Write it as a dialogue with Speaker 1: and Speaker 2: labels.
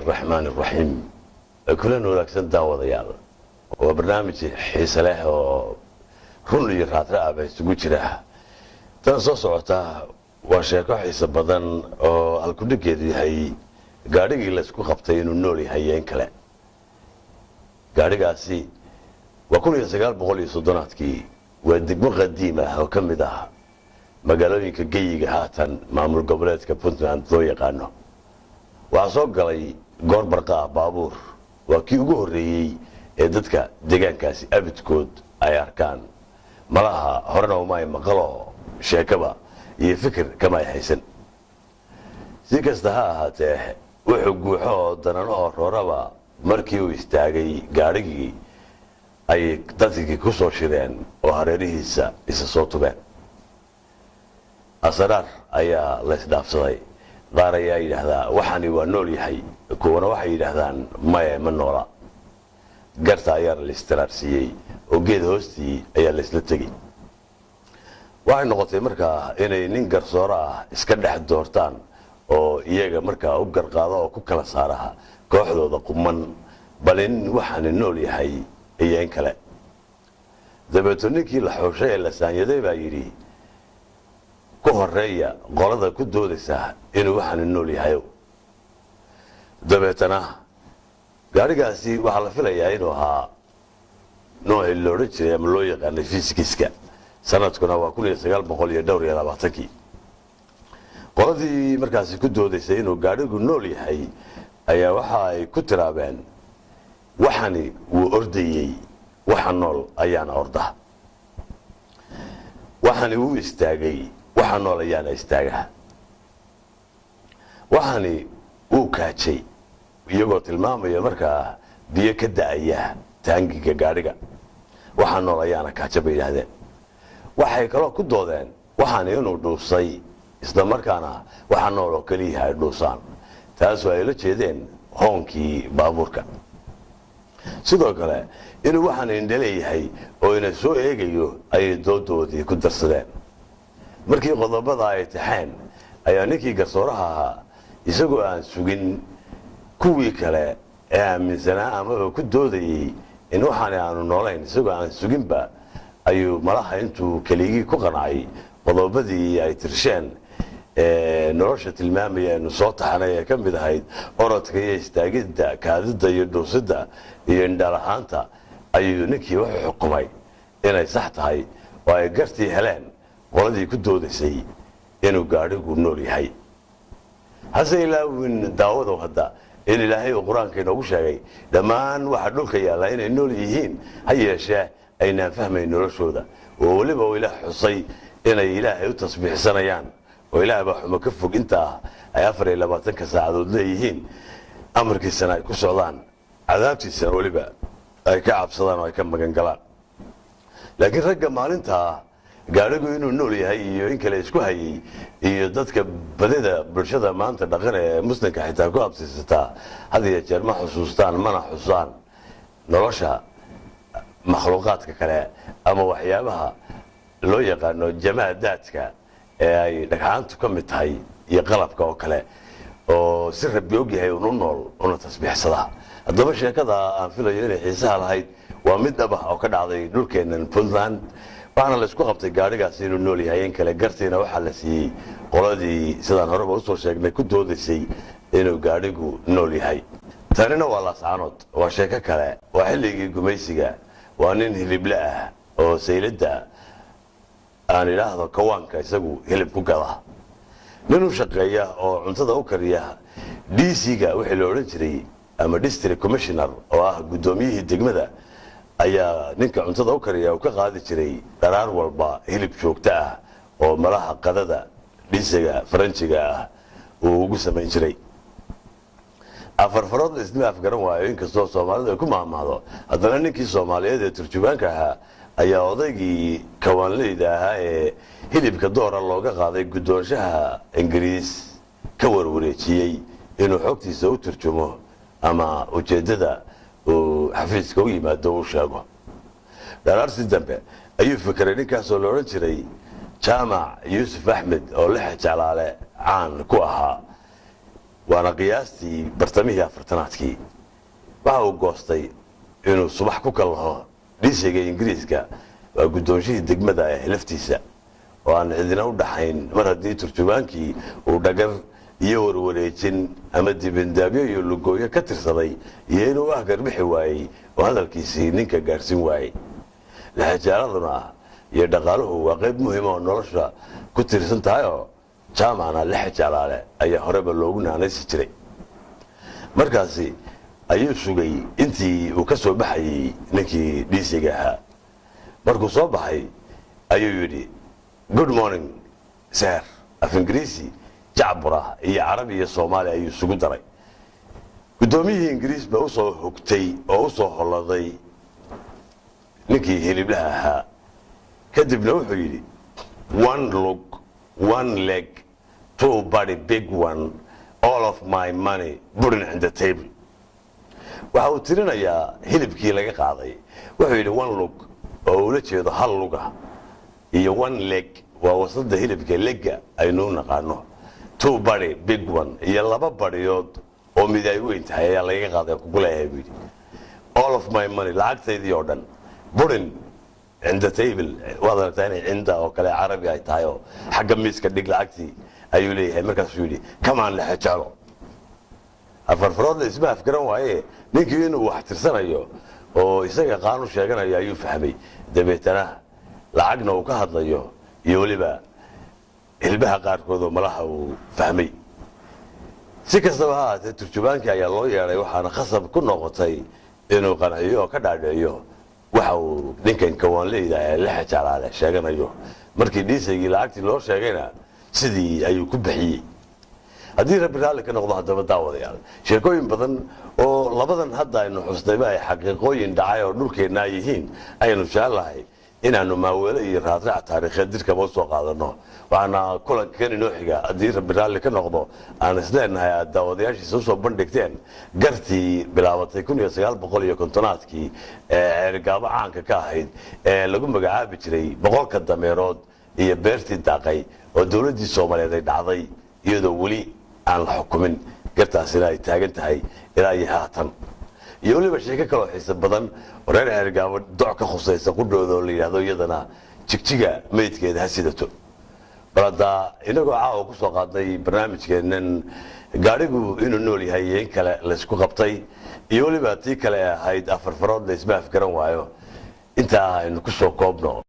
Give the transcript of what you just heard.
Speaker 1: الرحمن الرحيم كلنا wanaagsan daawadayaal waa barnaamij xiiso leh oo run iyo raadraac ah isugu jira tan soo socota waa sheeko xiiso badan oo alkudhigeedu yahay gaadhigii la isku qabtay inuu nool yahay in kale gaadhigaasi waa 1930kii waa degmo qadiim ah oo kamid ah magaalooyinka geyiga haatan maamul goboleedka Puntland loo yaqaano waxaa soo galay goor barqa baabuur waa kii ugu horeeyay ee dadka deegaankaasi abidkood ay arkaan malaha horena uma ay maqalo sheekaba iyo fikir kama ay haysan si kasta ha ahaatee wuxuu guuxo danano oo rooraba markii uu istaagay gaadhigii ay dadkii ku soo shireen oo hareerihiisa isa soo tubeen asrar ayaa la isdhaafsaday qaar ayaa yidhaahdaa waxani waa nool yahay kuwana waxay yidhaahdaan maya ma noola garta ayaa la istiraarsiiyey oo geed hoostii ayaa la isla tegey waxay noqotay markaa inay nin garsooro ah iska dhex doortaan oo iyaga markaa u garqaado oo ku kala saaraha kooxdooda quman bal in waxani nool yahay iyo in kale dabeeto ninkii la xooshay ee la saanyaday baa yidhi ku horeeya qolada ku doodaysa inuu waxaan nool yahay dabeetana gaarigaasi waxa la filayaa inuu ahaa nooc loo jiray ama loo yaqaan fiisikiska sanadkuna waa 1922 qoladii markaasi ku doodaysay inuu gaarigu nool yahay ayaa waxa ay ku tiraabeen waxani wuu ordayay waxa nool ayaana orda waxani wuu istaagay waxa nool ayaana istaaga waxani uu kaajay iyagoo tilmaamaya markaa biyo ka da'aya taangiga gaadhiga waxa nool ayaana kaaja bay yidhaahdeen waxay kaloo ku doodeen waxani inuu dhuusay isla markaana waxa nool oo keliya ay dhuusaan taasoo ay la jeedeen hoonkii baabuurka sidoo kale inuu waxaan indhaleeyahay oo ina soo eegayo ayay doodoodii ku darsadeen markii qodobada ay taxeen ayaa ninkii garsooraha ahaa isagoo aan sugin kuwii kale ee aaminsanaa ama ku doodayay in waxaan aanu noolayn isagoo aan suginba ayuu malaha intuu keligii ku qancay qodobadii ay tirsheen nolosha tilmaamayeen soo taxanay ee ka mid ahayd orodka iyo istaagidda kaadida iyo dhuusidda iyo indhalahaanta ayuu ninkii wuxuu xukumay inay sax tahay oo ay gartii heleen qoladii ku doodaysay inuu gaadhigu nool yahay hase ilaawin daawadow hadda in ilaahay uu qur-aanka inoogu sheegay dhammaan waxa dhulka yaalla inay nool yihiin ha yeeshee aynaan fahmayn noloshooda oo weliba uu ilaah xusay inay ilaahay u tasbiixsanayaan oo ilaah baa xumo ka fog intaa ay 24 saacadood leeyihiin amarkiisana ay ku socdaan cadaabtiisana weliba ay ka cabsadaan oo ay ka magan galaan laakiin ragga maalintaa gaadhigu inuu nool yahay iyo in kale isku hayay iyo dadka badida bulshada maanta dhaqan ee muslimka xitaa ku absiisataa had iyo jeer ma xusuustaan mana xusaan nolosha makhluuqaadka kale ama waxyaabaha loo yaqaano jamaadaadka ee ay dhagxaantu ka mid tahay iyo qalabka oo kale oo si rabbi og yahay unu nool una tasbiixsada haddaba sheekada aan filayo inay xiisaha lahayd waa mid dhab ah oo ka dhacday dhulkeennan Puntland waxaana la isku qabtay gaadhigaasi inuu nool yahay in kale gartiina waxaa la siiyey qoladii sidaan horeba usoo sheegnay ku doodaysay inuu gaadhigu nool yahay tanina waa laascaanood waa sheeko kale waa xilligii gumaysiga waa nin hilible ah oo sayladda aan idhaahdo kawaanka isagu hilib ku gada nin u shaqeeya oo cuntada u kariya DC-ga wixii la odhan jiray ama district commissioner oo ah guddoomiyihii degmada ayaa ninka cuntada u kariya uu ka qaadi jiray dharaar walba hilib joogto ah oo malaha qadada dhisiga faranjiga ah uu ugu samayn jiray afarfarood isma afgaran waayo inkastoo Soomaalidu ay ku maamaado haddana ninkii Soomaaliyeed ee turjubaanka ahaa ayaa odaygii kawaanleyda ahaa ee hilibka doora looga qaaday guddoonshaha Ingiriis ka warwareejiyey inuu xogtiisa u turjumo ama ujeedada uu xafiiska u yimaado u sheego dharaarsi dambe ayuu fikiray ninkaasoo la odhan jiray jaamac yuusuf axmed oo lix jalaale caan ku ahaa waana qiyaastii bartamihii afartanaadkii waxa uu goostay inuu subax ku kallaho dhiisiga ingiriiska waa guddoonshihii degmada ee laftiisa oo aan cidina u dhaxayn mar haddii turjubaankii uu dhagar iyo warwareejin ama dibindaabyo iyo lugooyo ka tirsaday iyo inuu ahgarbixi waayey oo hadalkiisii ninka gaadhsiin waayey laxajaaladuna iyo dhaqaaluhu waa qayb muhiima oo nolosha ku tirsan tahayoo jaamacna laxajaalaale ayaa horeba loogu naanaysi jiray markaasi ayuu sugay intii uu ka soo baxayey ninkii dhiisiga ahaa markuu soo baxay ayuu yidhi good morning sir af ingiriisi jacbura iyo carabi iyo soomaali ayuu isugu daray guddoomiyihii ingiriis baa u soo hogtay oo u soo holladay ninkii hiliblaha ahaa kadibna wuxuu yidhi one look one leg two body big one all of my money putting in the table waxa uu tirinayaa hilibkii laga qaaday wuxuu yidhi one look oo ula jeedo hal luga iyo one leg waa wasada hilibka legga aynu naqaano two body big one iyo laba badiyood oo mid ay weyn tahay ayaa laga qaaday ku leeyahay buu yidhi all of my money lacagtaydii oo dhan putting in the table waad aragtaa inay cinda oo kale carabi ay tahay oo xagga miiska dhig lacagtii ayuu leeyahay markaasuu yidhi kamaan laxajaalo afarfaroodla isma afgaran waaye ninkii inuu wax tirsanayo oo isaga qaanu sheeganayo ayuu fahmay dabeetana lacagna uu ka hadlayo iyo weliba hilbaha qaarkood oo malaha uu fahmay si kastaba ha ahaatee turjubaankii ayaa loo yeedhay waxaana khasab ku noqotay inuu qanciyo oo ka dhaadheeyo waxa uu ninkan kawaanleyda ee laxajaalaale sheeganayo markii dhiisaygii lacagtii loo sheegayna sidii ayuu ku bixiyey haddii rabbi raalli ka noqdo haddaba daawadayaal sheekooyin badan oo labadan hadda aynu xusnayba ay xaqiiqooyin dhacay oo dhulkeennaa yihiin ayaynu jecelahay inaanu maaweelo iyo raadraac taariikheed dirkaba u soo qaadano waxaana kulankan inoo xiga haddii rabbi raalli ka noqdo aan isleenahay aad daawadayaashiisa usoo bandhigteen gartii bilaabatay aadkii ee ceerigaabo caanka ka ahayd ee lagu magacaabi jiray boqolka dameerood iyo beertii daaqay oo dowladdii soomaaliyeed ay dhacday iyadoo weli aan la xukumin gartaasina ay taagan tahay ilaa iyo haatan iyo weliba sheeko kaloo xiisa badan oo reer ceerigaabo doc ka khusaysa qudhooda oo la yidhaahdo iyadana jigjiga meydkeeda ha sidato bal haddaa inagoo caawa ku soo qaadnay barnaamijkeennan gaadhigu inuu nool yahay iyo in kale laysku qabtay iyo weliba tii kale ahayd afarfarood laysma afgaran waayo intaa aynu ku soo koobno